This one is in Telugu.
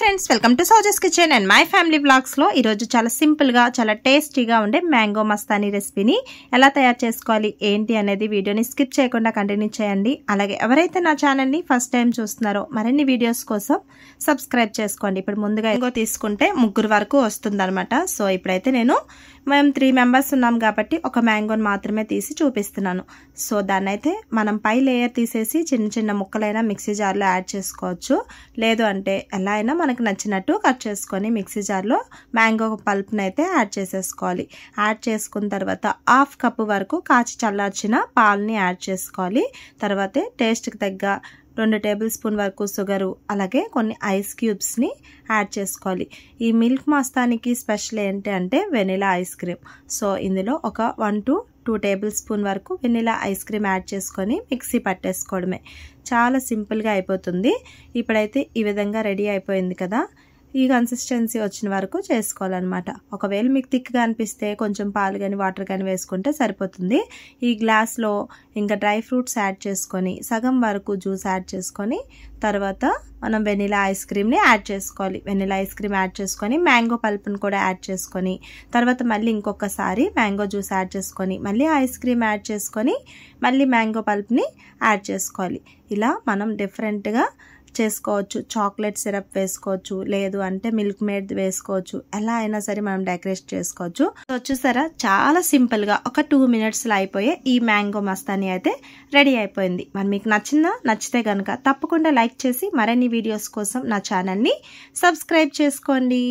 ఫ్రెండ్స్ వెల్కమ్ టు సోజస్ kitchen and my family vlogs లో ఈ రోజు చాలా సింపుల్ గా చాలా టేస్టీగా ఉండే మ్యాంగో మస్తానీ రెసిపీని ఎలా తయారు చేసుకోవాలి ఏంటి అనేది వీడియోని స్కిప్ చేయకుండా కంటిన్యూ చేయండి. అలాగే ఎవరైతే నా ఛానల్ ని ఫస్ట్ టైం చూస్తున్నారో మరిన్ని వీడియోస్ కోసం సబ్స్క్రైబ్ చేసుకోండి. ఇప్పుడు ముందుగా మ్యాంగో తీసుకుంటే 3 వరకు వస్తుందన్నమాట. సో ఇప్పుడైతే మేము 3 మెంబర్స్ ఉన్నాం కాబట్టి ఒక మ్యాంగోని మాత్రమే తీసి చూపిస్తున్నాను. సో దాన్ని అయితే మనం పై లేయర్ తీసేసి చిన్న చిన్న ముక్కలైనా మిక్సీ జార్లో యాడ్ చేసుకోవచ్చు. లేదు అంటే ఎలా అయినా మనకు నచ్చినట్టు కట్ చేసుకొని మిక్సీ జార్లో మ్యాంగో పల్ప్ని అయితే యాడ్ చేసేసుకోవాలి. యాడ్ చేసుకున్న తర్వాత 1/2 కప్పు వరకు కాచి చల్లార్చిన పాలని యాడ్ చేసుకోవాలి. తర్వాత టేస్ట్కి తగ్గ 2 టేబుల్ స్పూన్ వరకు షుగరు అలాగే కొన్ని ఐస్ క్యూబ్స్ని యాడ్ చేసుకోవాలి. ఈ మిల్క్ మస్తానికి స్పెషల్ ఏంటి అంటే వెనిలా ఐస్ క్రీమ్. సో ఇందులో ఒక 1 to 2 టేబుల్ స్పూన్ వరకు వెనిలా ఐస్ క్రీమ్ యాడ్ చేసుకొని మిక్సీ పట్టేసుకోవడమే. చాలా సింపుల్గా అయిపోతుంది. ఇప్పుడైతే ఈ విధంగా రెడీ అయిపోయింది కదా, ఈ కన్సిస్టెన్సీ వచ్చిన వరకు చేసుకోవాలన్నమాట. ఒకవేళ మీకు థిక్గా అనిపిస్తే కొంచెం పాలు కానీ వాటర్ కానీ వేసుకుంటే సరిపోతుంది. ఈ గ్లాస్లో ఇంకా డ్రై ఫ్రూట్స్ యాడ్ చేసుకొని సగం వరకు జ్యూస్ యాడ్ చేసుకొని తర్వాత మనం వెనిలా ఐస్ క్రీమ్ని యాడ్ చేసుకోవాలి. వెనిలా ఐస్ క్రీమ్ యాడ్ చేసుకొని మ్యాంగో పల్ప్ని కూడా యాడ్ చేసుకొని తర్వాత మళ్ళీ ఇంకొకసారి మ్యాంగో జ్యూస్ యాడ్ చేసుకొని మళ్ళీ ఐస్ క్రీమ్ యాడ్ చేసుకొని మళ్ళీ మ్యాంగో పల్ప్ని యాడ్ చేసుకోవాలి. ఇలా మనం డిఫరెంట్గా చేసుకోవచ్చు. చాక్లెట్ సిరప్ వేసుకోవచ్చు, లేదు అంటే మిల్క్ మేడ్ వేసుకోవచ్చు. ఎలా అయినా సరే మనం డెకరేట్ చేసుకోవచ్చు. చూసారా, చాలా సింపుల్గా ఒక 2 మినిట్స్లో అయిపోయే ఈ మ్యాంగో మస్తానీ అయితే రెడీ అయిపోయింది. మరి మీకు నచ్చితే కనుక తప్పకుండా లైక్ చేసి మరిన్ని వీడియోస్ కోసం నా ఛానల్ని సబ్స్క్రైబ్ చేసుకోండి.